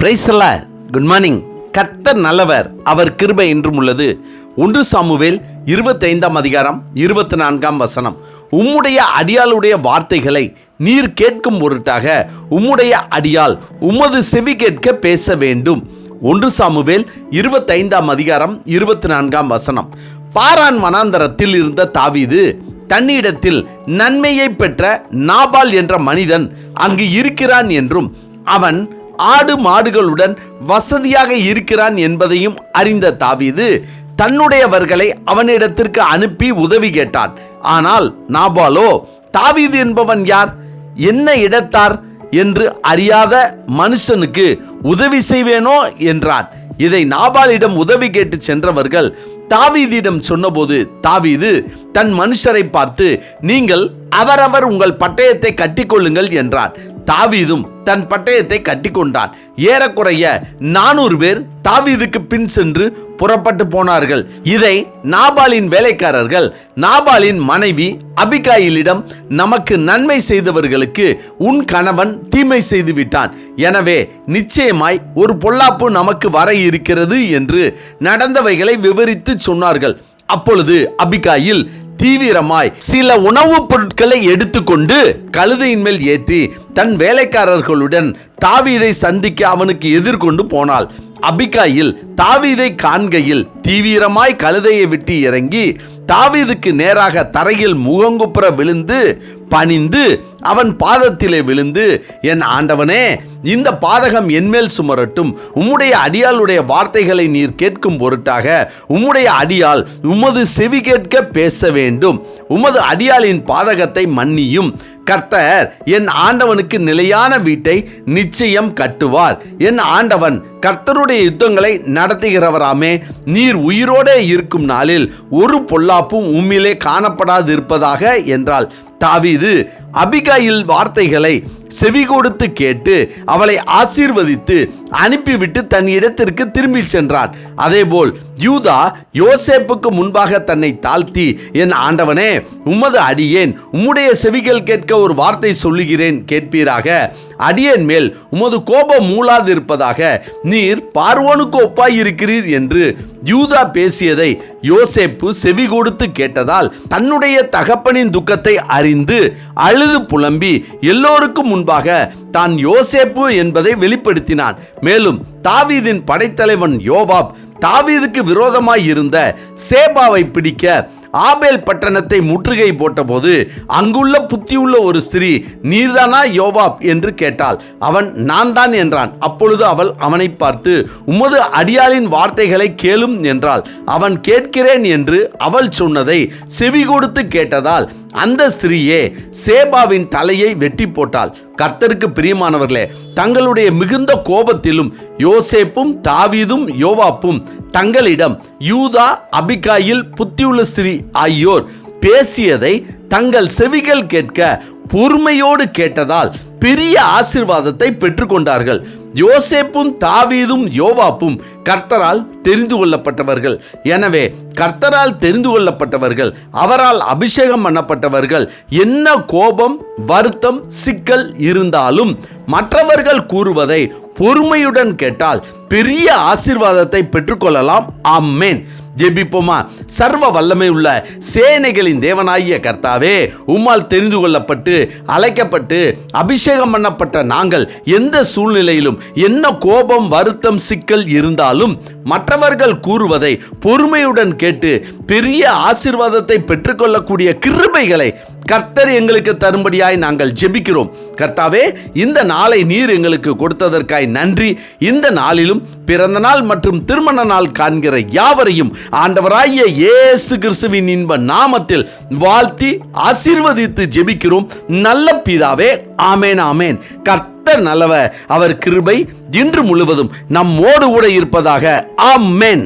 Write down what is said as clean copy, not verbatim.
Praise the Lord. Good morning. கர்த்தர் நல்லவர், அவர் கிருபை என்றும் உள்ளது. 1 சாமுவேல் 25 அதிகாரம் 24 உம்முடைய அடியாளுடைய வார்த்தைகளை நீர் கேட்கும் பொருட்டாக உம்முடைய அடியால் உமது செவி கேட்க பேச வேண்டும். 1 சாமுவேல் 25 அதிகாரம் 24 பாரான் வனாந்தரத்தில் இருந்த தாவீது தன்னிடத்தில் நன்மையை பெற்ற நாபால் என்ற மனிதன் அங்கு இருக்கிறான் என்றும் அவன் ஆடு மாடுகளுடன் வசதியாக இருக்கிறான் என்பதையும் அறிந்த தாவீது தன்னுடையவர்களை அவனிடத்திற்கு அனுப்பி உதவி கேட்டான். ஆனால் நாபாலோ, தாவீது என்பவன் யார், என்ன இடத்தார் என்று அறியாத மனுஷனுக்கு உதவி செய்வேனோ என்றான். இதை நாபாலிடம் உதவி கேட்டு சென்றவர்கள் தாவீதிடம் சொன்னபோது தாவீது தன் மனுஷரை பார்த்து, நீங்கள் அவரவர் உங்கள் பட்டயத்தை கட்டிக்கொள்ளுங்கள் என்றான். தாவீதும் தன் பட்டயத்தை கட்டிக்கொண்டான். ஏறக்குறைய 400 பேர் தாவீதுக்கு பின் சென்று புறப்பட்டு போனார்கள். இதை நாபாலின் வேலைக்காரர்கள் நாபாலின் மனைவி அபிகாயிலிடம், நமக்கு நன்மை செய்தவர்களுக்கு உன் கணவன் தீமை செய்து விட்டான், எனவே நிச்சயமாய் ஒரு பொல்லாப்பு நமக்கு வர இருக்கிறது என்று நடந்தவைகளை விவரித்து சொன்னார்கள். அப்பொழுது அபிகாயில் தீவிரமாய் சில உணவுப் பொருட்களை எடுத்துக்கொண்டு கழுதையின் மேல் ஏற்றி தன் வேலைக்காரர்களுடன் தாவீதை சந்திக்க அவனுக்கு எதிர்கொண்டு போனாள். அபிகாயில் தாவீதை காண்கையில் தீவிரமாய் கழுதையை விட்டு இறங்கி தாவீதுக்கு நேராக தரையில் முகங்குப்புற விழுந்து பணிந்து அவன் பாதத்திலே விழுந்து, என் ஆண்டவனே, இந்த பாதகம் என்மேல் சுமரட்டும். உம்முடைய அடியாளுடைய வார்த்தைகளை நீர் கேட்கும் பொருட்டாக உம்முடைய அடியால் உமது செவி கேட்க பேச வேண்டும். உமது அடியாளின் பாதகத்தை மன்னியும். கர்த்தர் என் ஆண்டவனுக்கு நிலையான வீட்டை நிச்சயம் கட்டுவார். என் ஆண்டவன் கர்த்தருடைய யுத்தங்களை நடத்துகிறவராமே. நீர் உயிரோடு இருக்கும் நாளில் ஒரு பொல்லாப்பும் உம்மிலே காணப்படாதிருப்பதாக என்றாள். தாவீது அபிகாயில் வார்த்தைகளை செவி கொடுத்து கேட்டு அவளை ஆசீர்வதித்து அனுப்பிவிட்டு தன் இடத்திற்கு திரும்பி சென்றான். அதேபோல் யூதா யோசேப்புக்கு முன்பாக தன்னை தாழ்த்தி, என் ஆண்டவனே, உமது அடியேன் உம்முடைய செவிகள் கேட்க ஒரு வார்த்தை சொல்லுகிறேன், கேட்பீராக. அடியேன் மேல் உமது கோபம் மூளாதிருப்பதாக. நீர் பார்வோனுக்கு ஒப்பாயிருக்கிறீர் என்று யூதா பேசியதை யோசேப்பு செவி கொடுத்து கேட்டதால் தன்னுடைய தகப்பனின் துக்கத்தை அறிந்து அழுது புலம்பி எல்லோருக்கும் முன்பாக தான் யோசேப்பு என்பதை வெளிப்படுத்தினான். மேலும் தாவீதின் படைத்தலைவன் யோவாப் தாவீதுக்கு விரோதமாய் இருந்த சேபாவை பிடிக்க ஆபேல் பட்டணத்தை முற்றுகை போட்டபோது அங்குள்ள புத்தியுள்ள ஒரு ஸ்திரீ, நீர்தானா யோவாப் என்று கேட்டாள். அவன் நான் தான் என்றான். அப்பொழுது அவள் அவனை பார்த்து, உமது அடியாளின் வார்த்தைகளை கேளும் என்றாள். அவன் கேட்கிறேன் என்று அவள் சொன்னதை செவி கொடுத்து கேட்டதால் அந்த ஸ்திரீயே சேபாவின் தலையை வெட்டி போட்டாள். கர்த்தருக்கு பிரியமானவர்களே, தங்களுடைய மிகுந்த கோபத்திலும் யோசேப்பும் தாவீதும் யோவாப்பும் தங்களிடம் யூதா, அபிகாயில், புத்தியுள்ள ஸ்திரீ ஆகியோர் பேசியதை தங்கள் செவிகள் கேட்க பொறுமையோடு கேட்டதால் பெரிய ஆசீர்வாதத்தை பெற்றுக்கொண்டார்கள். யோசேப்பும் தாவீதும் யோவாப்பும் கர்த்தரால் தெரிந்து கொள்ளப்பட்டவர்கள். எனவே கர்த்தரால் தெரிந்து கொள்ளப்பட்டவர்கள், அவரால் அபிஷேகம் பண்ணப்பட்டவர்கள், என்ன கோபம், வருத்தம், சிக்கல் இருந்தாலும் மற்றவர்கள் கூறுவதை பொறுமையுடன் கேட்டால் பெரிய ஆசீர்வாதத்தை பெற்றுக்கொள்ளலாம். ஆமென். ஜெபிப்போமா. சர்வ வல்லமை உள்ள சேனைகளின் தேவனாகிய கர்த்தாவே, உம்மால் தெரிந்து கொள்ளப்பட்டு அழைக்கப்பட்டு அபிஷேகம் பண்ணப்பட்ட நாங்கள் எந்த சூழ்நிலையிலும் என்ன கோபம், வருத்தம், சிக்கல் இருந்தாலும் மற்றவர்கள் கூறுவதை பொறுமையுடன் கேட்டு பெரிய ஆசீர்வாதத்தை பெற்றுக்கொள்ளக்கூடிய கிருபைகளை கர்த்தர் எங்களுக்கு தரும்படியாய் நாங்கள் ஜெபிக்கிறோம். கர்த்தாவே, இந்த நாளை நீர் எங்களுக்கு கொடுத்ததற்காய் நன்றி. இந்த நாளிலும் பிறந்த நாள் மற்றும் திருமண நாள் காண்கிற யாவரையும் ஆண்டவராகிய இயேசு கிறிஸ்துவின் இன்ப நாமத்தில் வாழ்த்தி ஆசீர்வதித்து ஜெபிக்கிறோம் நல்ல பிதாவே. ஆமேன், ஆமேன். கர்த்தர் நல்லவர், அவர் கிருபை இன்று முழுவதும் நம்மோடு கூட இருப்பதாக. ஆமென்.